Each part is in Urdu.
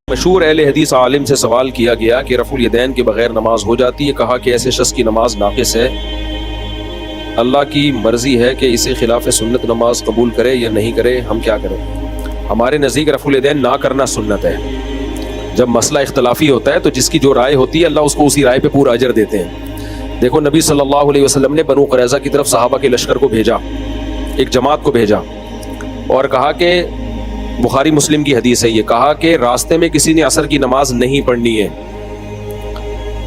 مشہور اہل حدیث عالم سے سوال کیا گیا کہ رفع الیدین کے بغیر نماز ہو جاتی ہے؟ کہا کہ ایسے شخص کی نماز ناقص ہے، اللہ کی مرضی ہے کہ اسے خلاف سنت نماز قبول کرے یا نہیں کرے، ہم کیا کریں؟ ہمارے نزدیک رفع الیدین نہ کرنا سنت ہے۔ جب مسئلہ اختلافی ہوتا ہے تو جس کی جو رائے ہوتی ہے اللہ اس کو اسی رائے پہ پورا اجر دیتے ہیں۔ دیکھو نبی صلی اللہ علیہ وسلم نے بنو قریظہ کی طرف صحابہ کے لشکر کو بھیجا، ایک جماعت کو بھیجا، اور کہا کہ بخاری مسلم کی حدیث ہے، یہ کہا کہ راستے میں کسی نے عصر کی نماز نہیں پڑھنی ہے۔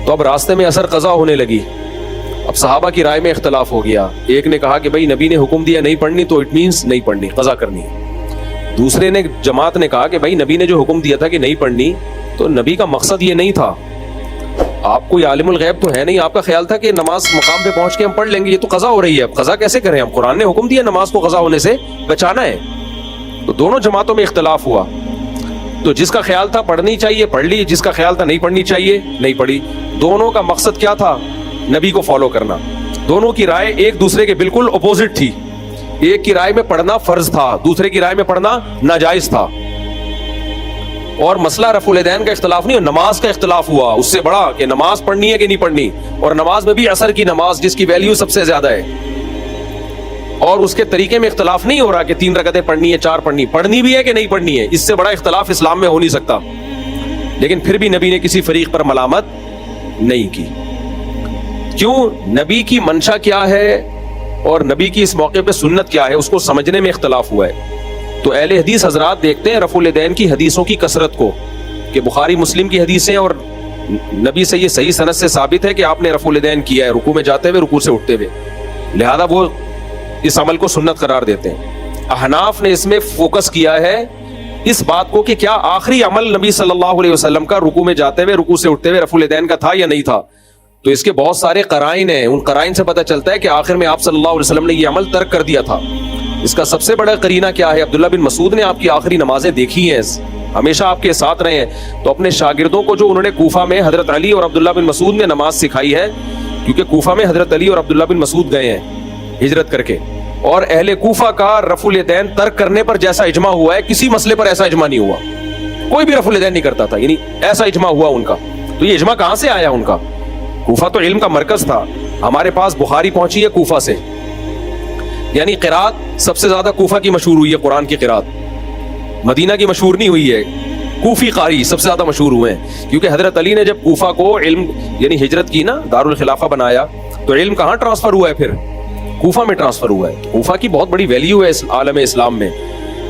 تو اب راستے میں عصر قضا ہونے لگی، اب صحابہ کی رائے میں اختلاف ہو گیا۔ ایک نے کہا کہ بھائی نبی نے حکم دیا نہیں پڑھنی تو اٹ مینس نہیں پڑھنی، قضا کرنی ہے۔ دوسرے نے جماعت نے کہا کہ بھائی نبی نے جو حکم دیا تھا کہ نہیں پڑھنی تو نبی کا مقصد یہ نہیں تھا، آپ کوئی عالم الغیب تو ہے نہیں، آپ کا خیال تھا کہ نماز مقام پہ پہنچ کے ہم پڑھ لیں گے، یہ تو قضا ہو رہی ہے، اب قضا کیسے کریں ہم؟ قرآن نے حکم دیا نماز کو قضا ہونے سے بچانا ہے۔ تو دونوں جماعتوں میں اختلاف ہوا، تو جس کا خیال تھا پڑھنی چاہیے پڑھ لی، جس کا خیال تھا نہیں پڑھنی چاہیے نہیں پڑھی۔ دونوں کا مقصد کیا تھا؟ نبی کو فالو کرنا۔ دونوں کی رائے ایک دوسرے کے بالکل اپوزٹ تھی، ایک کی رائے میں پڑھنا فرض تھا، دوسرے کی رائے میں پڑھنا ناجائز تھا۔ اور مسئلہ رفع الیدین کا اختلاف نہیں، نماز کا اختلاف ہوا اس سے بڑا، کہ نماز پڑھنی ہے کہ نہیں پڑھنی، اور نماز میں بھی عصر کی نماز جس کی ویلیو سب سے زیادہ ہے، اور اس کے طریقے میں اختلاف نہیں ہو رہا کہ 3 رکعتیں پڑھنی ہے 4 پڑھنی بھی ہے کہ نہیں پڑھنی ہے، اس سے بڑا اختلاف اسلام میں ہو نہیں سکتا۔ لیکن پھر بھی نبی نے کسی فریق پر ملامت نہیں کی۔ کیوں؟ نبی کی منشا کیا ہے اور نبی کی اس موقع پہ سنت کیا ہے، اس کو سمجھنے میں اختلاف ہوا ہے۔ تو اہل حدیث حضرات دیکھتے ہیں رفع الیدین کی حدیثوں کی کثرت کو، کہ بخاری مسلم کی حدیثیں اور نبی سے یہ صحیح سند سے ثابت ہے کہ آپ نے رفع الیدین کیا ہے رکوع میں جاتے ہوئے، رکوع سے اٹھتے ہوئے، لہذا وہ اس عمل کو سنت قرار دیتے ہیں۔ احناف نے اس میں فوکس کیا ہے اس بات کو کہ کیا آخری عمل نبی صلی اللہ علیہ وسلم کا رکوع میں جاتے ہوئے رکوع سے اٹھتے ہوئے رفع الیدین کا تھا یا نہیں تھا۔ تو اس کے بہت سارے قرائن ہیں، ان قرائن سے پتہ چلتا ہے کہ آخر میں آپ صلی اللہ علیہ وسلم نے یہ عمل ترک کر دیا تھا۔ اس کا سب سے بڑا قرینہ کیا ہے؟ عبداللہ بن مسعود نے آپ کی آخری نمازیں دیکھی ہیں، ہمیشہ آپ کے ساتھ رہے ہیں، تو اپنے شاگردوں کو جو انہوں نے کوفہ میں حضرت علی اور عبداللہ بن مسعود نے نماز سکھائی ہے، کیونکہ کوفہ میں حضرت علی اور عبداللہ بن مسعود گئے ہیں ہجرت کر کے، اور اہل کوفہ کا رفع الیدین ترک کرنے پر جیسا اجماع ہوا ہے، کسی مسئلے پر ایسا اجماع نہیں ہوا، کوئی بھی رفع الیدین نہیں کرتا تھا، یعنی ایسا اجماع ہوا ان کا۔ تو یہ اجماع کہاں سے آیا ان کا؟ کوفہ تو علم کا مرکز تھا، ہمارے پاس بخاری پہنچی ہے کوفہ سے، یعنی قرات سب سے زیادہ کوفہ کی مشہور ہوئی ہے، قرآن کی قرات مدینہ کی مشہور نہیں ہوئی ہے، کوفی قاری سب سے زیادہ مشہور ہوئے ہیں، کیونکہ حضرت علی نے جب کوفہ کو علم یعنی ہجرت کی نا، دارالخلافہ بنایا، تو علم کہاں ٹرانسفر ہوا ہے؟ پھر کوفہ میں ٹرانسفر ہوا ہے۔ کوفہ کی بہت بڑی ویلیو ہے اس عالم اسلام میں،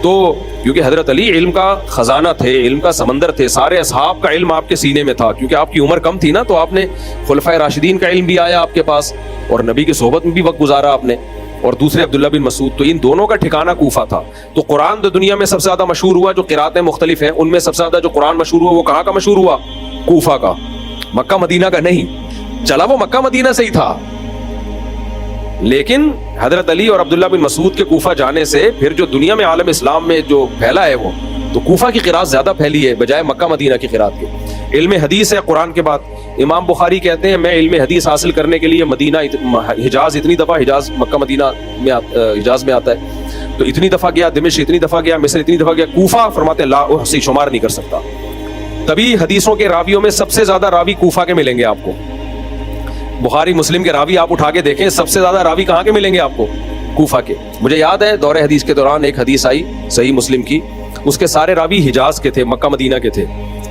تو کیونکہ حضرت علی علم کا خزانہ تھے، علم کا سمندر تھے، سارے اصحاب کا علم آپ کے سینے میں تھا، کیونکہ آپ کی عمر کم تھی نا، تو آپ نے خلفائے راشدین کا علم بھی آیا آپ کے پاس، اور نبی کی صحبت میں بھی وقت گزارا آپ نے، اور دوسرے عبداللہ بن مسعود، تو ان دونوں کا ٹھکانہ کوفہ تھا۔ تو قرآن تو دنیا میں سب سے زیادہ مشہور ہوا، جو قراتیں مختلف ہیں ان میں سب سے زیادہ جو قرآن مشہور ہوا وہ کہاں کا مشہور ہوا؟ کوفہ کا، مکہ مدینہ کا نہیں، چلا وہ مکہ مدینہ سے ہی تھا، لیکن حضرت علی اور عبداللہ بن مسعود کے کوفہ جانے سے پھر جو دنیا میں عالم اسلام میں جو پھیلا ہے، وہ تو کوفہ کی قرات زیادہ پھیلی ہے بجائے مکہ مدینہ کی قرات کے۔ علم حدیث ہے قرآن کے بعد، امام بخاری کہتے ہیں میں علم حدیث حاصل کرنے کے لیے مدینہ حجاز اتنی دفعہ، حجاز مکہ مدینہ میں حجاز میں آتا ہے، تو اتنی دفعہ گیا، دمشق اتنی دفعہ گیا، مصر اتنی دفعہ گیا، کوفہ فرماتے لا احصی شمار نہیں کر سکتا۔ تبھی حدیثوں کے راویوں میں سب سے زیادہ راوی کوفہ کے ملیں گے آپ کو، بخاری مسلم کے راوی آپ اٹھا کے دیکھیں، سب سے زیادہ راوی کہاں کے ملیں گے آپ کو؟ کوفہ کے۔ مجھے یاد ہے دور حدیث کے دوران ایک حدیث آئی صحیح مسلم کی، اس کے سارے راوی حجاز کے تھے، مکہ مدینہ کے تھے۔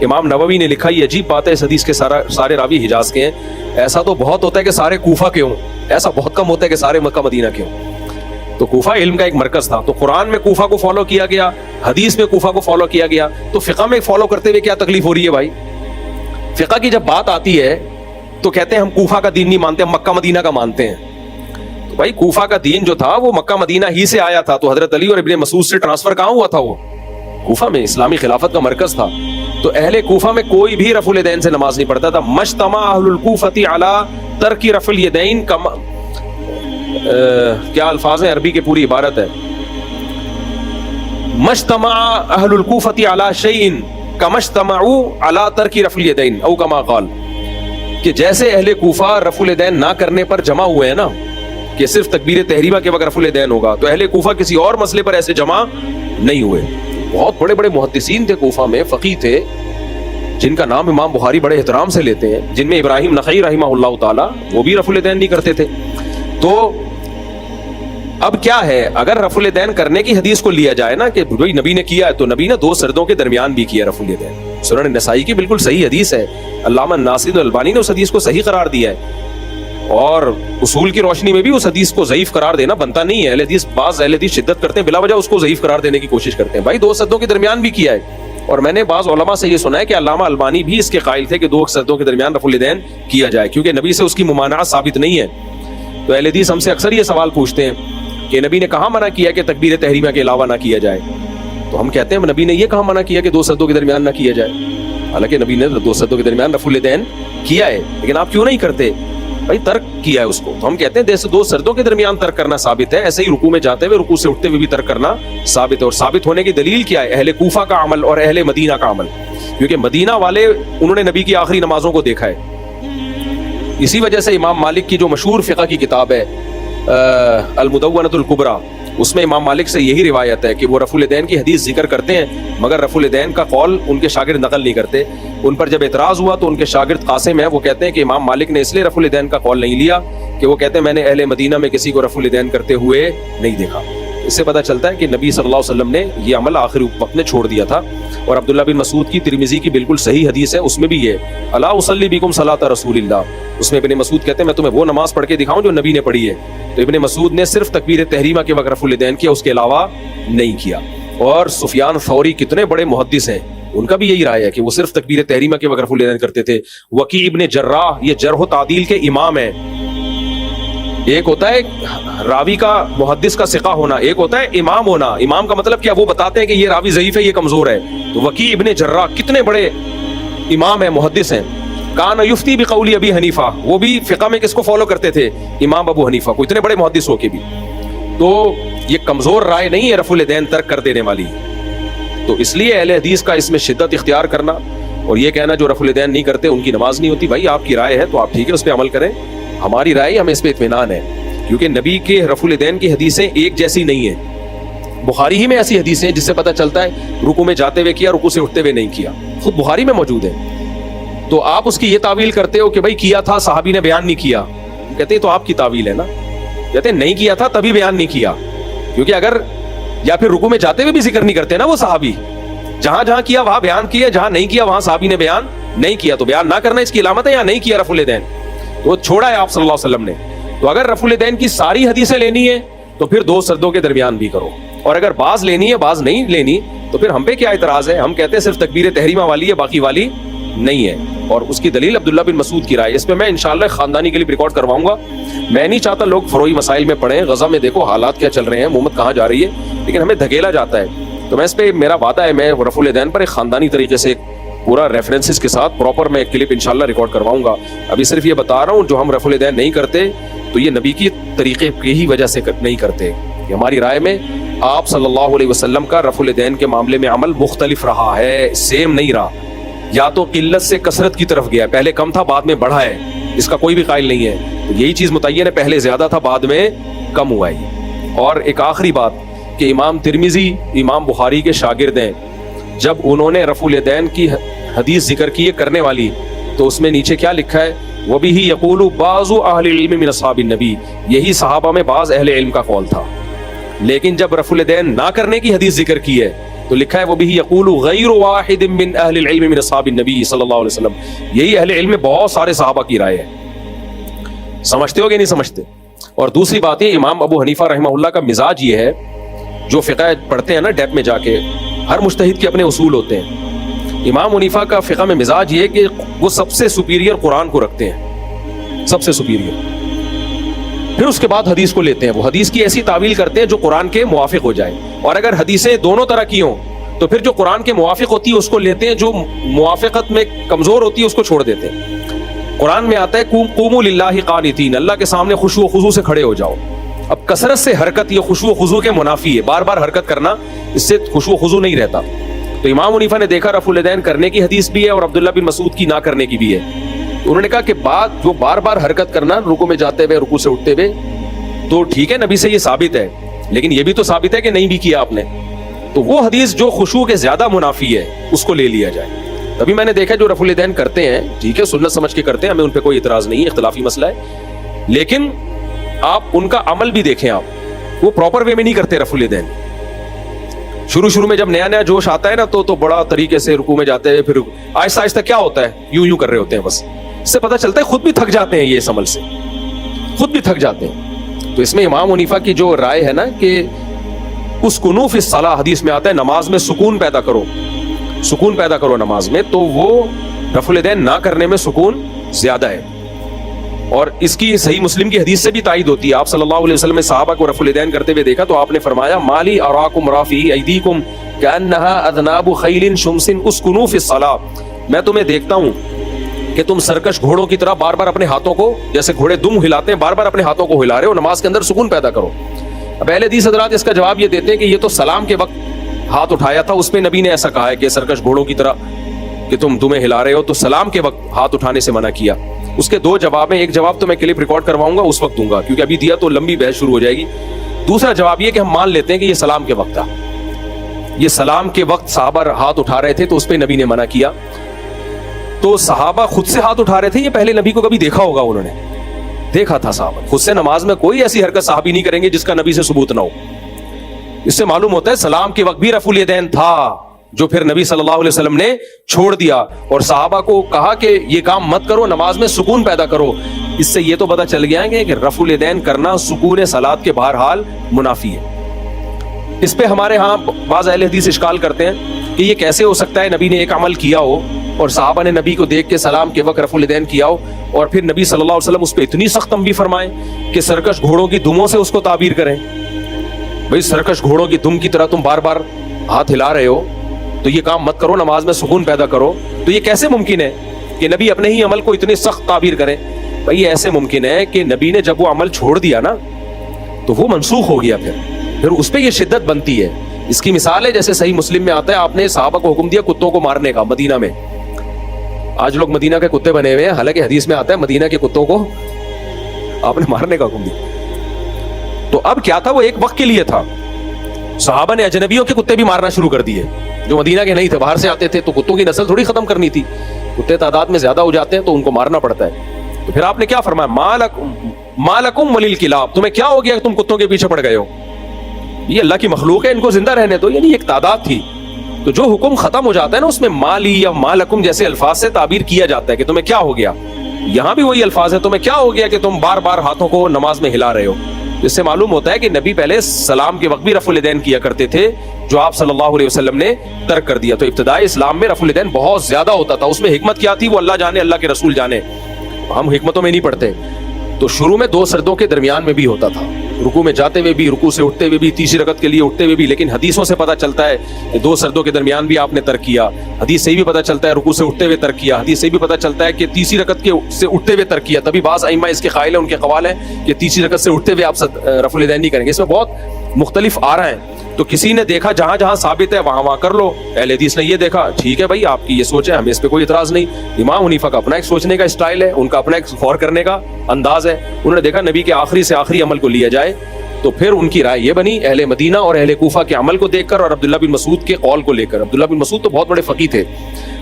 امام نووی نے لکھا یہ عجیب بات ہے اس حدیث کے سارے راوی حجاز کے ہیں، ایسا تو بہت ہوتا ہے کہ سارے کوفہ کے ہوں، ایسا بہت کم ہوتا ہے کہ سارے مکہ مدینہ کے ہوں۔ تو کوفہ علم کا ایک مرکز تھا، تو قرآن میں کوفہ کو فالو کیا گیا، حدیث میں کوفہ کو فالو کیا گیا، تو فقہ میں فالو کرتے ہوئے کیا تکلیف ہو رہی ہے بھائی؟ فقہ کی جب بات آتی ہے تو کہتے ہیں ہم کوفہ کا دین نہیں مانتے، ہم مکہ مدینہ کا مانتے ہیں۔ تو بھائی کوفہ کا دین جو تھا وہ مکہ مدینہ ہی سے آیا تھا، تو حضرت علی اور ابن مسعود سے ٹرانسفر کہاں ہوا تھا؟ وہ کوفہ میں، اسلامی خلافت کا مرکز تھا۔ تو اہل کوفہ میں کوئی بھی رفع الیدین سے نماز نہیں پڑھتا تھا۔ مجتمع اہل الکوفۃ علی ترک رفع الیدین، کیا الفاظ ہیں عربی کی پوری عبارت ہے، مجتمع اہل الکوفۃ علی شیء کما اجتمعوا علی ترک رفع الیدین او کما قال، کہ جیسے اہل کوفہ رفع الیدین نہ کرنے پر جمع ہوئے ہیں نا، کہ صرف تکبیر تحریمہ کے وقت رفع الیدین ہوگا، تو اہل کوفہ کسی اور مسئلے پر ایسے جمع نہیں ہوئے۔ بہت بڑے بڑے محدثین تھے کوفہ میں، فقیہ تھے، جن کا نام امام بخاری بڑے احترام سے لیتے ہیں، جن میں ابراہیم نخعی رحمہ اللہ تعالی، وہ بھی رفع الیدین نہیں کرتے تھے. تو اب کیا ہے، اگر رفع الیدین کرنے کی حدیث کو لیا جائے نا کہ بھائی نبی نے کیا ہے، تو نبی نے 2 سردوں کے درمیان بھی کیا رفع الیدین. سنن نسائی کی بالکل صحیح حدیث ہے، علامہ ناصر الالبانی نے اس حدیث کو صحیح قرار دیا ہے، اور اصول کی روشنی میں بھی اس حدیث کو ضعیف قرار دینا بنتا نہیں ہے. اہل حدیث، بعض اہل حدیث شدت کرتے ہیں، بلا وجہ اس کو ضعیف قرار دینے کی کوشش کرتے ہیں. بھائی 2 سردوں کے درمیان بھی کیا ہے، اور میں نے بعض علماء سے یہ سنا ہے کہ علامہ البانی بھی اس کے قائل تھے کہ 2 سردوں کے درمیان رفع الیدین کیا جائے، کیونکہ نبی سے اس کی ممانعت ثابت نہیں ہے. تو اہل حدیث ہم سے اکثر یہ سوال پوچھتے ہیں کہ نبی نے کہاں منع کیا کہ تکبیر تحریمہ کے علاوہ نہ کیا جائے. تو ہم کہتے ہیں نبی نے یہ کہاں منع کیا کہ 2 سردوں کے درمیان نہ کیا جائے، حالانکہ نبی نے 2 سردوں کے درمیان رفع الیدین کیا ہے، لیکن آپ کیوں نہیں کرتے؟ بھائی ترک کیا ہے اس کو. تو ہم کہتے ہیں جیسے 2 سردوں کے درمیان ترک کرنا ثابت ہے، ایسے ہی رکوع میں جاتے ہوئے، رکوع سے اٹھتے ہوئے بھی ترک کرنا ثابت ہے. اور ثابت ہونے کی دلیل کیا ہے؟ اہل کوفہ کا عمل اور اہل مدینہ کا عمل، کیونکہ مدینہ والے انہوں نے نبی کی آخری نمازوں کو دیکھا ہے. اسی وجہ سے امام مالک کی جو مشہور فقہ کی کتاب ہے المدونۃ الکبریٰ، اس میں امام مالک سے یہی روایت ہے کہ وہ رفع الیدین کی حدیث ذکر کرتے ہیں، مگر رفع الیدین کا قول ان کے شاگرد نقل نہیں کرتے. ان پر جب اعتراض ہوا تو ان کے شاگرد قاسم ہے، وہ کہتے ہیں کہ امام مالک نے اس لیے رفع الیدین کا قول نہیں لیا کہ وہ کہتے ہیں میں نے اہل مدینہ میں کسی کو رفع الیدین کرتے ہوئے نہیں دیکھا. اس سے پتہ چلتا ہے کہ نبی صلی اللہ علیہ وسلم نے یہ عمل آخری وقت میں چھوڑ دیا تھا. اور عبداللہ بن مسعود کی ترمذی کی بالکل صحیح حدیث ہے، اس میں بھی یہ الا اصلی بکم صلاۃ رسول اللہ، اس میں ابن مسعود کہتے ہیں میں تمہیں وہ نماز پڑھ کے دکھاؤں جو نبی نے پڑھی ہے. تو ابن مسعود نے صرف تکبیر تحریمہ کے وقت رفع الیدین کیا، اس کے علاوہ نہیں کیا. اور سفیان ثوری کتنے بڑے محدث ہیں، ان کا بھی یہی رائے ہے کہ وہ صرف تکبیر تحریمہ کے وقت رفع الیدین کرتے تھے. وکیع ابن جراح یہ جرح و تعدیل کے امام ہیں. ایک ہوتا ہے راوی کا محدث کا ثقہ ہونا، ایک ہوتا ہے امام ہونا. امام کا مطلب کیا؟ وہ بتاتے ہیں کہ یہ راوی ضعیف ہے، یہ کمزور ہے. تو وکیع ابن جراح کتنے بڑے امام ہیں، محدث ہیں. کان یفتی بقول ابی حنیفہ، وہ بھی فقہ میں کس کو فالو کرتے تھے؟ امام ابو حنیفہ کو، اتنے بڑے محدث ہو کے بھی. تو یہ کمزور رائے نہیں ہے رفع الیدین ترک کر دینے والی. تو اس لیے اہل حدیث کا اس میں شدت اختیار کرنا اور یہ کہنا جو رفع الیدین نہیں کرتے ان کی نماز نہیں ہوتی. بھائی آپ کی رائے ہے تو آپ ٹھیک ہے اس پہ عمل کریں، ہماری رائے ہمیں اس پہ اطمینان ہے، کیونکہ نبی کے رفع الیدین کی حدیثیں ایک جیسی نہیں ہیں. بخاری ہی میں ایسی حدیثیں ہیں جس سے پتہ چلتا ہے رکوع میں جاتے ہوئے کیا، رکوع سے اٹھتے ہوئے نہیں کیا، خود بخاری میں موجود ہے. تو آپ اس کی یہ تعویل کرتے ہو کہ بھائی کیا تھا صحابی نے بیان نہیں کیا، کہتے ہیں تو آپ کی تعویل ہے نا. کہتے ہیں نہیں کیا تھا تبھی بیان نہیں کیا، کیونکہ اگر یا پھر رکوع میں جاتے ہوئے بھی ذکر نہیں کرتے نا وہ صحابی، جہاں جہاں کیا وہاں بیان کیا، جہاں نہیں کیا وہاں صحابی نے بیان نہیں کیا. تو بیان نہ کرنا اس کی علامت ہے یا نہیں کیا رفع الیدین، تو چھوڑا ہے آپ صلی اللہ علیہ وسلم نے. تو اگر رفع الیدین کی ساری حدیثیں لینی ہے تو پھر 2 سردوں کے درمیان بھی کرو، اور اگر بعض لینی ہے بعض نہیں لینی تو پھر ہم پہ کیا اعتراض ہے؟ ہم کہتے ہیں صرف تکبیر تحریمہ والی ہے، باقی والی نہیں ہے. اور اس کی دلیل عبداللہ بن مسعود کی رائے، اس پہ میں انشاءاللہ خاندانی کلپ ریکارڈ کرواؤں گا. میں نہیں چاہتا لوگ فروعی مسائل میں پڑھیں، غزہ میں دیکھو حالات کیا چل رہے ہیں، محمد کہاں جا رہی ہے، لیکن ہمیں دھکیلا جاتا ہے. تو میں اس پہ میرا وعدہ ہے، میں رفع الیدین پر ایک خاندانی طریقے سے پورا ریفرنسز کے ساتھ پراپر میں ایک کلپ انشاءاللہ ریکارڈ کرواؤں گا. ابھی صرف یہ بتا رہا ہوں جو ہم رفع الیدین نہیں کرتے تو یہ نبی کی طریقے کی ہی وجہ سے نہیں کرتے. کہ ہماری رائے میں آپ صلی اللہ علیہ وسلم کا رفع الیدین کے معاملے میں عمل مختلف رہا ہے، سیم نہیں رہا. یا تو قلت سے کثرت کی طرف گیا، پہلے کم تھا بعد میں بڑھا ہے، اس کا کوئی بھی قائل نہیں ہے. تو یہی چیز متعین ہے، پہلے زیادہ تھا بعد میں کم ہوا ہے. اور ایک آخری بات کہ امام ترمذی امام بخاری کے شاگرد ہیں، جب انہوں نے رفع الیدین کی حدیث ذکر کی ہے کرنے والی، تو اس میں نیچے کیا لکھا ہے؟ وَبِهِ يَقُولُ بَعْضُ أَهْلِ الْعِلْمِ مِنْ أَصْحَابِ النَّبِيِّ، یہی صحابہ میں بعض اہل علم کا قول تھا. لیکن جب رفع الیدین نہ کرنے کی حدیث ذکر کی ہے تو لکھا ہے وَبِهِ يَقُولُ غَيْرُ وَاحِدٍ مِنْ أَهْلِ الْعِلْمِ مِنْ أَصْحَابِ النَّبِيِّ صلی اللہ علیہ وسلم. یہی اہل علم میں بہت سارے صحابہ کی رائے ہے. سمجھتے ہو کہ نہیں سمجھتے؟ اور دوسری بات یہ، امام ابو حنیفہ رحمہ اللہ کا مزاج یہ ہے، جو فقہ پڑھتے ہیں نا ڈیپ میں جا کے، ہر مجتہد کے اپنے اصول ہوتے ہیں. امام حنیفہ کا فقہ میں مزاج یہ ہے کہ وہ سب سے سپیریئر قرآن کو رکھتے ہیں، سب سے سپیریئر، پھر اس کے بعد حدیث کو لیتے ہیں. وہ حدیث کی ایسی تعویل کرتے ہیں جو قرآن کے موافق ہو جائے، اور اگر حدیثیں دونوں طرح کی ہوں تو پھر جو قرآن کے موافق ہوتی ہے اس کو لیتے ہیں، جو موافقت میں کمزور ہوتی ہے اس کو چھوڑ دیتے ہیں. قرآن میں آتا ہے قوموا للہ قانتین، اللہ کے سامنے خشوع و خضوع سے کھڑے ہو جاؤ. اب کثرت سے حرکت یہ خشوع و خضوع کے منافی ہے، بار بار حرکت کرنا اس سے خشوع و خضوع نہیں رہتا. تو امام حنیفہ نے دیکھا رفع الیدین کرنے کی حدیث بھی ہے اور عبداللہ بن مسعود کی نہ کرنے کی بھی ہے. انہوں نے کہا کہ بات جو بار بار حرکت کرنا رکوع میں جاتے ہوئے رکوع سے اٹھتے ہوئے تو ٹھیک ہے، نبی سے یہ ثابت ہے، لیکن یہ بھی تو ثابت ہے کہ نہیں بھی کیا آپ نے. تو وہ حدیث جو خشوع کے زیادہ منافی ہے اس کو لے لیا جائے. تبھی میں نے دیکھا جو رفع الیدین کرتے ہیں ٹھیک ہے سنت سمجھ کے کرتے ہیں, ہمیں ان پہ کوئی اعتراض نہیں ہے, اختلافی مسئلہ ہے, لیکن آپ ان کا عمل بھی دیکھیں, آپ وہ پراپر وے میں نہیں کرتے رفع الیدین. شروع میں جب نیا نیا جوش آتا ہے نا تو بڑا طریقے سے رکوع میں جاتے ہیں, پھر آہستہ آہستہ کیا ہوتا ہے یوں کر رہے ہوتے ہیں, بس اس سے پتہ چلتا ہے خود بھی تھک جاتے ہیں, یہ اس عمل سے خود بھی تھک جاتے ہیں. تو اس میں امام حنیفہ کی جو رائے ہے نا کہ اسکنوا فی الصلاۃ, حدیث میں آتا ہے نماز میں سکون پیدا کرو نماز میں, تو وہ رفع الیدین نہ کرنے میں سکون زیادہ ہے. اور اس کی صحیح مسلم کی حدیث سے بھی تائید ہوتی ہے. آپ صلی اللہ علیہ وسلم نے صحابہ کو رفع الیدین کرتے ہوئے دیکھا تو آپ نے فرمایا مالی اراکم رافعی ایدیکم کانھا اذناب خیل شمس اسکنوا فی الصلاۃ, میں تمہیں دیکھتا ہوں کہ تم سرکش گھوڑوں کی طرح بار بار اپنے ہاتھوں کو, جیسے گھوڑے دم ہلاتے ہیں, بار بار اپنے ہاتھوں کو ہلا رہے ہو, نماز کے اندر سکون پیدا کرو. اب اہل حدیث حضرات اس کا جواب یہ دیتے ہیں کہ یہ تو سلام کے وقت ہاتھ اٹھایا تھا, اس پہ نبی نے ایسا کہا ہے کہ سرکش گھوڑوں کی طرح کہ تم دمیں ہلا رہے ہو, تو سلام کے وقت ہاتھ اٹھانے سے منع کیا. اس کے دو جواب ہیں, ایک جواب تو میں کلپ ریکارڈ کرواؤں گا, اس وقت دوں گا کیونکہ ابھی دیا تو لمبی بحث شروع ہو جائے گی. دوسرا جواب یہ کہ ہم مان لیتے ہیں کہ یہ سلام کے وقت تھا, یہ سلام کے وقت صحابہ ہاتھ اٹھا رہے تھے تو اس پہ نبی نے منع کیا. تو صحابہ خود سے ہاتھ اٹھا رہے تھے, یہ پہلے نبی کو کبھی دیکھا ہوگا, انہوں نے دیکھا تھا صحابہ خود سے نماز میں کوئی ایسی حرکت صحابی نہیں کریں گے جس کا نبی سے ثبوت نہ ہو. اس سے معلوم ہوتا ہے سلام کے وقت بھی رفع الیدین تھا, جو پھر نبی صلی اللہ علیہ وسلم نے چھوڑ دیا اور صحابہ کو کہا کہ یہ کام مت کرو, نماز میں سکون پیدا کرو. اس سے یہ تو پتہ چل گیا ہے کہ رفع الیدین کرنا سکون صلاۃ کے بہرحال منافی ہے. اس پہ ہمارے ہاں بعض اہل حدیث اشکال کرتے ہیں کہ یہ کیسے ہو سکتا ہے نبی نے ایک عمل کیا ہو اور صحابہ نے نبی کو دیکھ کے سلام کے وقت رفع الیدین کیا ہو, اور پھر نبی صلی اللہ علیہ وسلم اس پہ اتنی سخت تنبیہ فرمائیں کہ سرکش گھوڑوں کی دموں سے اس کو تعبیر کریں. بھئی سرکش گھوڑوں کی دم کی طرح تم بار بار ہاتھ ہلا رہے ہو, تو یہ کام مت کرو, نماز میں سکون پیدا کرو. تو یہ کیسے ممکن ہے کہ نبی اپنے ہی عمل کو اتنی سخت تعبیر کریں؟ بھئی ایسے ممکن ہے کہ نبی نے جب وہ عمل چھوڑ دیا نا تو وہ منسوخ ہو گیا, پھر اس پہ یہ شدت بنتی ہے. اس کی مثال ہے جیسے صحیح مسلم میں آتا ہے آپ نے صحابہ کو حکم دیا کتوں کو مارنے کا مدینہ میں. آج لوگ مدینہ کے کتے بنے ہوئے ہیں, حالانکہ حدیث میں آتا ہے مدینہ کے کتوں کو آپ نے مارنے کا حکم دیا. تو اب کیا تھا, وہ ایک وقت کے لیے تھا. صحابہ نے اجنبیوں کے کتے بھی مارنا شروع کر دیے جو مدینہ کے نہیں تھے, باہر سے آتے تھے, تو کتوں کی نسل تھوڑی ختم کرنی تھی, کتے تعداد میں زیادہ ہو جاتے ہیں تو ان کو مارنا پڑتا ہے. تو پھر آپ نے کیا فرمایا, مالکم وللکلاب, تمہیں کیا ہو گیا کہ تم کتوں کے پیچھے پڑ گئے ہو, یہ اللہ کی مخلوق ہے, ان کو زندہ رہنے دو. یعنی ایک تعداد تھی. تو جو حکم ختم ہو جاتا ہے نا اس میں مالی یا مالکم جیسے الفاظ سے تعبیر کیا جاتا ہے کہ تمہیں کیا ہو گیا. یہاں بھی وہی الفاظ ہے, تمہیں کیا ہو گیا کہ تم بار بار ہاتھوں کو نماز میں ہلا رہے ہو. اس سے معلوم ہوتا ہے کہ نبی پہلے سلام کے وقت بھی رفع الیدین کیا کرتے تھے, جو آپ صلی اللہ علیہ وسلم نے ترک کر دیا. تو ابتدائی اسلام میں رفع الیدین بہت زیادہ ہوتا تھا. اس میں حکمت کیا تھی وہ اللہ جانے, اللہ کے رسول جانے, ہم حکمتوں میں نہیں پڑھتے. تو شروع میں 2 سجدوں کے درمیان میں بھی ہوتا تھا, رکوع میں جاتے ہوئے بھی, رکوع سے اٹھتے ہوئے بھی, تیسری رکعت کے لیے اٹھتے ہوئے بھی. لیکن حدیثوں سے پتہ چلتا ہے کہ 2 سجدوں کے درمیان بھی آپ نے ترک کیا. حدیث سے بھی پتہ چلتا ہے رکوع سے اٹھتے ہوئے ترک کیا. حدیث سے بھی پتہ چلتا ہے کہ تیسری رکعت کے سے اٹھتے ہوئے ترک کیا. تبھی بعض ائمہ اس کے قائل ہیں, ان کے قوال ہیں کہ تیسری رکعت سے اٹھتے ہوئے آپ رفع الیدین نہیں کریں گے. اس میں بہت مختلف آ رہے ہیں. تو کسی نے دیکھا جہاں جہاں ثابت ہے وہاں کر لو. اہل حدیث نے یہ دیکھا, ٹھیک ہے بھائی آپ کی یہ سوچ ہے, ہمیں اس پہ کوئی اعتراض نہیں. امام حنیفہ کا اپنا ایک سوچنے کا اسٹائل ہے, ان کا اپنا ایک غور کرنے کا انداز ہے. انہوں نے دیکھا نبی کے آخری سے آخری عمل کو لیا جائے, تو پھر ان کی رائے یہ بنی اہل مدینہ اور اہل کوفہ کے عمل کو دیکھ کر اور عبداللہ بن مسعود کے قول کو لے کر. عبداللہ بن مسعود تو بہت بڑے فقیہ تھے,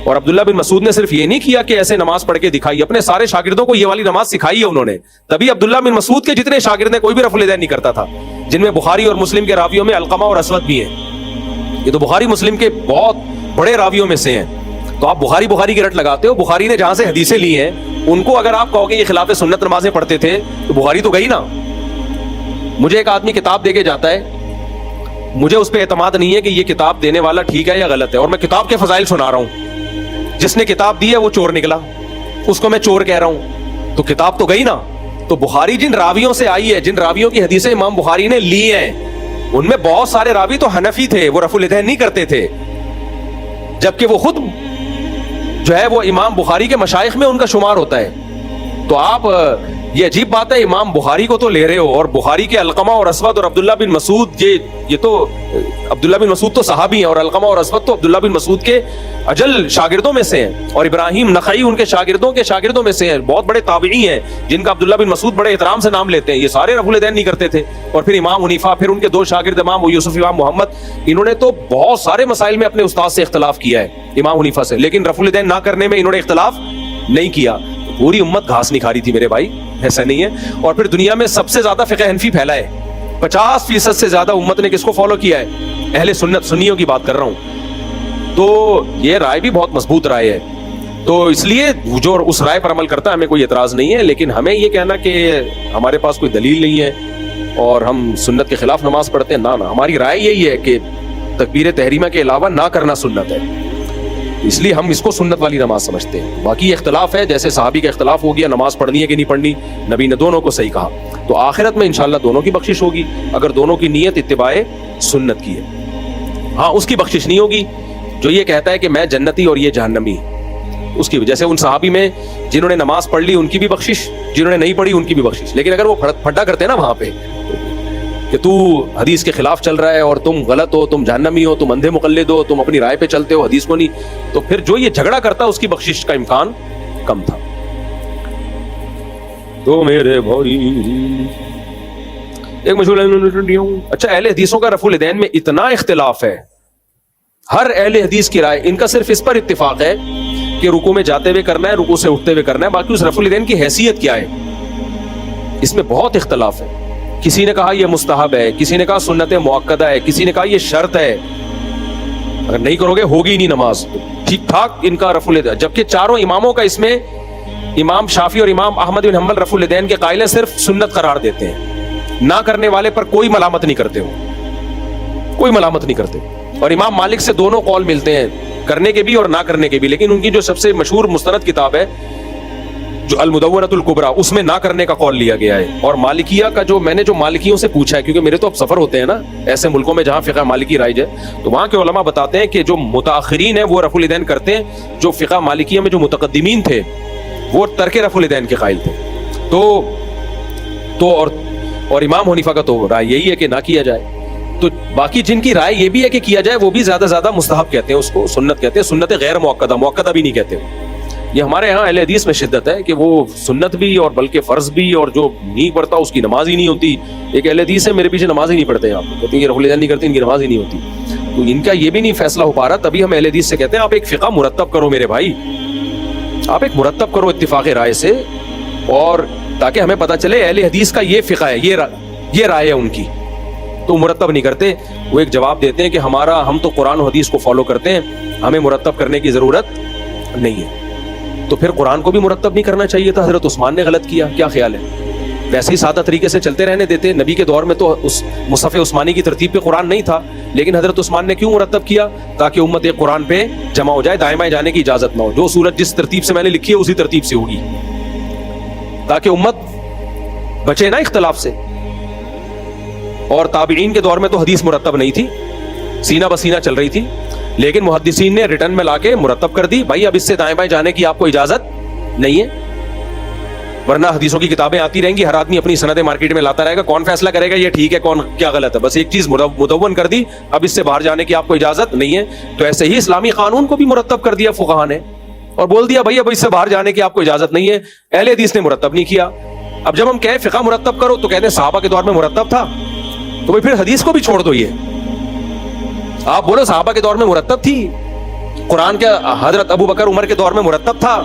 اور عبداللہ بن مسعود نے صرف یہ نہیں کیا کہ ایسے نماز پڑھ کے دکھائی, اپنے سارے شاگردوں کو یہ والی نماز سکھائی ہے انہوں نے. تبھی عبداللہ بن مسعود کے جتنے شاگرد ہیں کوئی بھی رفع الیدین نہیں کرتا تھا, جن میں بخاری اور مسلم کے راویوں میں علقمہ اور اسود بھی ہیں. یہ تو بخاری مسلم کے بہت بڑے راویوں میں سے ہیں. تو آپ بخاری کی رٹ لگاتے ہو. بخاری نے جہاں سے حدیثیں لی ہیں ان کو اگر آپ کہو گے یہ خلاف سنت نمازیں پڑھتے تھے تو بخاری تو گئی نا. مجھے ایک آدمی کتاب دے کے جاتا ہے, مجھے اس پہ اعتماد نہیں ہے کہ یہ کتاب دینے والا ٹھیک ہے یا غلط ہے, اور میں کتاب کے فضائل سنا رہا ہوں. جس نے کتاب دی ہے وہ چور نکلا, اس کو میں چور کہہ رہا ہوں, تو کتاب تو گئی نا. تو بخاری جن راویوں سے آئی ہے, جن راویوں کی حدیثیں امام بخاری نے لی ہیں, ان میں بہت سارے راوی تو حنفی تھے, وہ رفع الیدین نہیں کرتے تھے, جبکہ وہ خود جو ہے وہ امام بخاری کے مشائخ میں ان کا شمار ہوتا ہے. تو آپ یہ عجیب بات ہے، امام بخاری کو تو لے رہے ہو، اور بخاری کے علقمہ اور اسود اور عبداللہ بن مسعود، یہ تو عبداللہ بن مسعود تو صحابی ہیں، اور علقمہ اور اسود تو عبداللہ بن مسعود کے اجل شاگردوں میں سے ہیں، اور ابراہیم نخعی ان کے شاگردوں میں سے ہیں، بہت بڑے تابعی ہیں جن کا عبداللہ بن مسعود بڑے احترام سے نام لیتے ہیں، یہ سارے رفع الیدین نہیں کرتے تھے۔ اور پھر امام حنیفہ، پھر ان کے دو شاگرد امام یوسف امام محمد، انہوں نے تو بہت سارے مسائل میں اپنے استاد سے اختلاف کیا ہے امام حنیفہ سے، لیکن رفع الیدین نہ کرنے میں انہوں نے اختلاف نہیں کیا۔ پوری امت گھاس نہیں کھا رہی تھی میرے بھائی، ایسا نہیں ہے۔ اور پھر دنیا میں سب سے زیادہ فقہ حنفی پھیلا ہے، 50% سے زیادہ امت نے کس کو فالو کیا ہے؟ اہل سنت، سنیوں کی بات کر رہا ہوں۔ تو یہ رائے بھی بہت مضبوط رائے ہے، تو اس لیے جو اس رائے پر عمل کرتا ہے ہمیں کوئی اعتراض نہیں ہے، لیکن ہمیں یہ کہنا کہ ہمارے پاس کوئی دلیل نہیں ہے اور ہم سنت کے خلاف نماز پڑھتے ہیں، نہ، ہماری رائے یہی ہے کہ تکبیر تحریمہ کے علاوہ نہ کرنا سنت ہے، اس لیے ہم اس کو سنت والی نماز سمجھتے ہیں۔ باقی اختلاف ہے، جیسے صحابی کا اختلاف ہو گیا نماز پڑھنی ہے کہ نہیں پڑھنی، نبی نے دونوں کو صحیح کہا، تو آخرت میں انشاءاللہ دونوں کی بخشش ہوگی اگر دونوں کی نیت اتباع سنت کی ہے۔ ہاں، اس کی بخشش نہیں ہوگی جو یہ کہتا ہے کہ میں جنتی اور یہ جہنمی، اس کی وجہ سے ان صحابی میں جنہوں نے نماز پڑھ لی ان کی بھی بخشش، جنہوں نے نہیں پڑھی ان کی بھی بخشش، لیکن اگر وہ پھڈا کرتے ہیں نا وہاں پہ کہ تو حدیث کے خلاف چل رہا ہے اور تم غلط ہو، تم جہنمی ہو، تم اندھے مقلد ہو، تم اپنی رائے پہ چلتے ہو، حدیث کو نہیں، تو پھر جو یہ جھگڑا کرتا اس کی بخشش کا امکان کم تھا۔ تو میرے بھائی ایک مشہور، اچھا اہل حدیثوں کا رفع الیدین میں اتنا اختلاف ہے، ہر اہل حدیث کی رائے، ان کا صرف اس پر اتفاق ہے کہ رکوع میں جاتے ہوئے کرنا ہے، رکوع سے اٹھتے ہوئے کرنا ہے، باقی اس رفع الیدین کی حیثیت کیا ہے اس میں بہت اختلاف ہے۔ کسی نے کہا یہ مستحب ہے، کسی نے کہا سنت مؤکدہ ہے، کسی نے کہا یہ شرط ہے، اگر نہیں کرو گے ہوگی نہیں نماز، ٹھیک ٹھاک ان کا رفع الیدین، جبکہ چاروں اماموں کا اس میں امام شافعی اور امام احمد بن حنبل رفع الیدین کے قائل ہیں، صرف سنت قرار دیتے ہیں، نہ کرنے والے پر کوئی ملامت نہیں کرتے ہو، کوئی ملامت نہیں کرتے۔ اور امام مالک سے دونوں قول ملتے ہیں، کرنے کے بھی اور نہ کرنے کے بھی، لیکن ان کی جو سب سے مشہور مستند کتاب ہے جو المدونۃ الکبریٰ، اس میں نہ کرنے کا قول لیا گیا ہے۔ اور مالکیہ کا جو میں نے مالکیوں سے پوچھا ہے، کیونکہ میرے تو اب سفر ہوتے ہیں نا ایسے ملکوں میں جہاں فقہ مالکی رائج ہے، تو وہاں کے علماء بتاتے ہیں کہ جو متاخرین ہیں وہ رفع الیدین کرتے ہیں، جو فقہ مالکیہ میں جو متقدمین تھے وہ ترک رفع الیدین کے قائل تھے۔ تو اور امام حنیفہ کا تو رائے یہی ہے کہ نہ کیا جائے۔ تو باقی جن کی رائے یہ بھی ہے کہ کیا جائے، وہ بھی زیادہ مستحب کہتے ہیں، اس کو سنت کہتے ہیں، سنت غیر مؤکدہ بھی نہیں کہتے۔ یہ ہمارے ہاں اہل حدیث میں شدت ہے کہ وہ سنت بھی اور بلکہ فرض بھی، اور جو نہیں پڑھتا اس کی نماز ہی نہیں ہوتی۔ ایک اہل حدیث ہے میرے پیچھے نماز ہی نہیں پڑھتے، آپ کہتے ہیں یہ رفع الیدین نہیں کرتے، ان کی نماز ہی نہیں ہوتی، تو ان کا یہ بھی نہیں فیصلہ ہو پا رہا۔ تبھی ہم اہل حدیث سے کہتے ہیں آپ ایک فقہ مرتب کرو میرے بھائی، آپ ایک مرتب کرو اتفاق رائے سے، اور تاکہ ہمیں پتہ چلے اہل حدیث کا یہ فقہ ہے، یہ رائے ہے ان کی، تو مرتب نہیں کرتے۔ وہ ایک جواب دیتے ہیں کہ ہم تو قرآن و حدیث کو فالو کرتے ہیں، ہمیں مرتب کرنے کی ضرورت نہیں ہے۔ تو پھر قرآن کو بھی مرتب نہیں کرنا چاہیے تھا، حضرت عثمان نے غلط کیا، کیا خیال ہے؟ ویسے ہی سادہ طریقے سے چلتے رہنے دیتے، نبی کے دور میں تو اس مصحف عثمانی کی ترتیب پہ قرآن نہیں تھا، لیکن حضرت عثمان نے کیوں مرتب کیا؟ تاکہ امت ایک قرآن پہ جمع ہو جائے، دائیں بائیں جانے کی اجازت نہ ہو، جو سورت جس ترتیب سے میں نے لکھی ہے اسی ترتیب سے ہوگی، تاکہ امت بچے نا اختلاف سے۔ اور تابعین کے دور میں تو حدیث مرتب نہیں تھی، سینہ بسینہ چل رہی تھی، لیکن محدثین نے ریٹرن میں لا کے مرتب کر دی، بھائی اب اس سے دائیں بائیں جانے کی آپ کو اجازت نہیں ہے، ورنہ حدیثوں کی کتابیں آتی رہیں گی، ہر آدمی اپنی سندیں مارکیٹ میں لاتا رہے گا، کون فیصلہ کرے گا یہ ٹھیک ہے کون کیا غلط ہے؟ بس ایک چیز مدون کر دی، اب اس سے باہر جانے کی آپ کو اجازت نہیں ہے۔ تو ایسے ہی اسلامی قانون کو بھی مرتب کر دیا فقہا نے، اور بول دیا بھائی اب اس سے باہر جانے کی آپ کو اجازت نہیں ہے۔ اہل حدیث نے مرتب نہیں کیا۔ اب جب ہم کہیں فقہ مرتب کرو تو کہتے ہیں صحابہ کے دور میں مرتب تھا، تو بھائی پھر حدیث کو بھی چھوڑ دو، یہ آپ بولو صحابہ کے دور میں مرتب تھی، قرآن کے حضرت ابو بکر عمر کے دور میں مرتب تھا،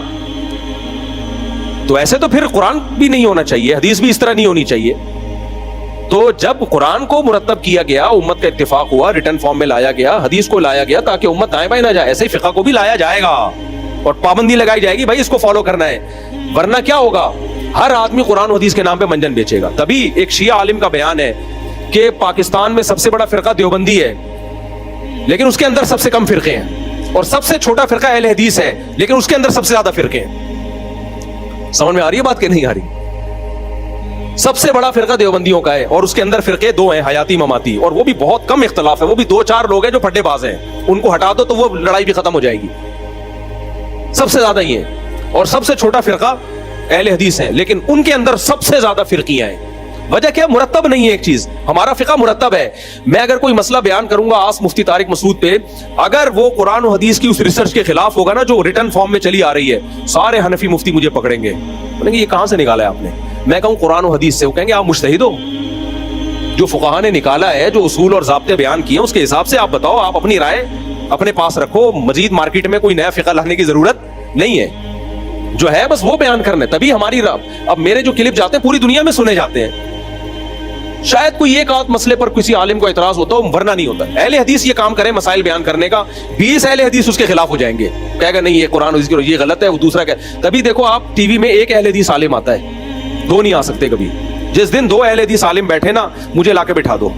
تو ایسے تو پھر قرآن بھی نہیں ہونا چاہیے، حدیث بھی اس طرح نہیں ہونی چاہیے۔ تو جب قرآن کو مرتب کیا گیا، امت کا اتفاق ہوا، ریٹن فارم میں لایا گیا، حدیث کو لایا گیا تاکہ امت دائیں بائیں نہ جائے، ایسے ہی فقہ کو بھی لایا جائے گا اور پابندی لگائی جائے گی، بھائی اس کو فالو کرنا ہے، ورنہ کیا ہوگا؟ ہر آدمی قرآن و حدیث کے نام پہ منجن بیچے گا۔ تبھی ایک شیعہ عالم کا بیان ہے کہ پاکستان میں سب سے بڑا فرقہ دیوبندی ہے، لیکن اس کے اندر سب سے کم فرقے ہیں، اور سب سے چھوٹا فرقہ اہل حدیث ہے، لیکن اس کے اندر سب سے زیادہ فرقے ہیں۔ سمجھ میں آ رہی ہے بات کہ نہیں آ رہی؟ سب سے بڑا فرقہ دیوبندیوں کا ہے، اور اس کے اندر فرقے دو ہیں، حیاتی مماتی، اور وہ بھی بہت کم اختلاف ہے، وہ بھی 2-4 لوگ ہیں جو پھٹے باز ہیں، ان کو ہٹا دو تو وہ لڑائی بھی ختم ہو جائے گی۔ سب سے زیادہ یہ ہے، اور سب سے چھوٹا فرقہ اہل حدیث ہیں، لیکن ان کے اندر سب سے زیادہ فرقیاں ہیں۔ وجہ کیا؟ مرتب نہیں ہے ایک چیز۔ ہمارا فقہ مرتب ہے۔ میں اگر کوئی مسئلہ بیان کروں گا آس مفتی طارق مسعود پہ، اگر وہ قرآن و حدیث کی اس ریسرچ کے خلاف ہوگا نا جو ریٹن فارم میں چلی آ رہی ہے، سارے حنفی مفتی مجھے پکڑیں گے، بولیں گے یہ کہاں سے نکالا ہے آپ نے؟ میں کہوں قرآن و حدیث سے، وہ کہیں گے آپ مجتہد ہو، جو فقہاء نے نکالا ہے، جو اصول اور ضابطے بیان کیے ہیں اس کے حساب سے آپ بتاؤ، آپ اپنی رائے اپنے پاس رکھو، مزید مارکیٹ میں کوئی نیا فقہ لانے کی ضرورت نہیں ہے، جو ہے بس وہ بیان کرنا ہے، تبھی ہماری اب میرے جو کلپ جاتے ہیں پوری دنیا میں سنے جاتے ہیں، شاید کوئی ایک آدھ مسئلے پر کسی عالم کو اعتراض ہوتا ہو، ورنہ نہیں ہوتا۔ اہل حدیث یہ کام کرے مسائل بیان کرنے کا، 20 اہل حدیث اس کے خلاف ہو جائیں گے، کہے گا نہیں یہ قرآن حدیث یہ غلط ہے، وہ دوسرا کہ تبھی دیکھو آپ ٹی وی میں ایک اہل حدیث عالم آتا ہے، 2 نہیں آ سکتے کبھی۔ جس دن 2 اہل حدیث عالم بیٹھے نا، مجھے لا کے بٹھا دو،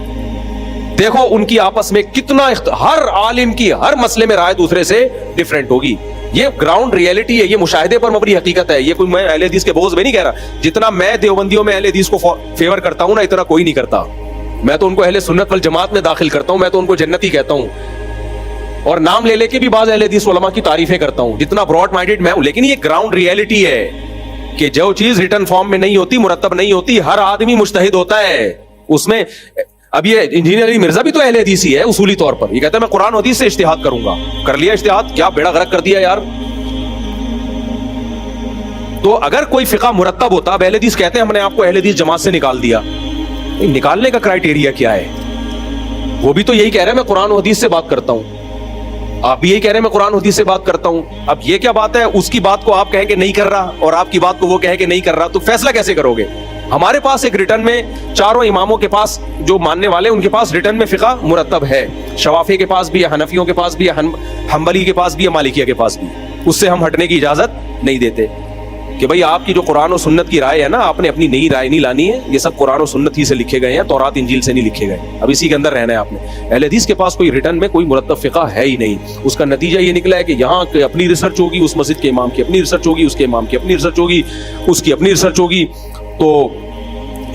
دیکھو ان کی آپس میں کتنا ہر عالم کی ہر مسئلے میں رائے دوسرے سے ڈیفرنٹ ہوگی۔ یہ گراؤنڈ ریئلٹی ہے، یہ مشاہدے پر مبنی حقیقت ہے، یہ کوئی میں اہل حدیث کے بغض میں نہیں کہہ رہا، جتنا میں دیوبندیوں میں اہل حدیث کو فیور کرتا ہوں نا، اتنا کوئی نہیں کرتا، میں تو ان کو اہل سنت والجماعت میں داخل کرتا ہوں، میں تو ان کو جنتی کہتا ہوں، اور نام لے لے کے بھی بعض اہل حدیث علماء کی تعریفیں کرتا ہوں، جتنا براڈ مائنڈڈ میں ہوں، لیکن یہ گراؤنڈ ریئلٹی ہے کہ جو چیز ریٹن فارم میں نہیں ہوتی، مرتب نہیں ہوتی، ہر آدمی مجتہد ہوتا ہے اس میں۔ اب یہ انجینئر علی مرزا بھی تو اہل حدیث ہی ہے اصولی طور پر، یہ کہتا ہے میں قرآن و حدیث سے اجتہاد کروں گا، کر لیا اجتہاد، کیا بیڑا غرق کر دیا یار۔ تو اگر کوئی فقہ مرتب ہوتا، اب اہل حدیث کہتے ہیں ہم نے آپ کو اہل حدیث جماعت سے نکال دیا، نکالنے کا کرائیٹیریا کیا ہے؟ وہ بھی تو یہی کہہ رہے ہیں میں قرآن و حدیث سے بات کرتا ہوں، آپ بھی یہی کہہ رہے ہیں میں قرآن و حدیث سے بات کرتا ہوں، اب یہ کیا بات ہے اس کی بات کو آپ کہیں کہ نہیں کر رہا اور آپ کی بات کو وہ کہے کہ نہیں کر رہا، تو فیصلہ کیسے کرو گے؟ ہمارے پاس ایک ریٹن میں چاروں اماموں کے پاس جو ماننے والے ان کے پاس ریٹن میں فقہ مرتب ہے، شوافی کے پاس بھی ہے، حنفیوں کے پاس بھی ہے، حنبلی کے پاس بھی ہے، مالکیہ کے پاس بھی، اس سے ہم ہٹنے کی اجازت نہیں دیتے کہ بھئی آپ کی جو قرآن و سنت کی رائے ہے نا، آپ نے اپنی نئی رائے نہیں لانی ہے، یہ سب قرآن و سنت ہی سے لکھے گئے ہیں، تورات انجیل سے نہیں لکھے گئے، اب اسی کے اندر رہنا ہے آپ نے۔ اہل حدیث کے پاس کوئی ریٹن میں کوئی مرتب فقہ ہے ہی نہیں، اس کا نتیجہ یہ نکلا ہے کہ یہاں اپنی ریسرچ ہوگی، اس مسجد کے امام کی اپنی ریسرچ ہوگی، اس کے امام کی اپنی ریسرچ ہوگی، اس کی اپنی ریسرچ ہوگی، تو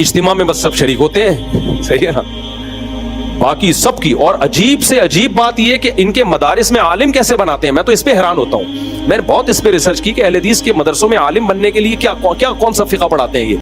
اجتماع میں بس سب شریک ہوتے ہیں، صحیح ہے نا، باقی سب کی۔ اور عجیب سے عجیب بات یہ کہ ان کے مدارس میں عالم کیسے بناتے ہیں، میں تو اس پہ حیران ہوتا ہوں، میں نے بہت اس پہ ریسرچ کی کہ اہل حدیث کے مدرسوں میں عالم بننے کے لیے کیا کون سا فقہ پڑھاتے ہیں یہ۔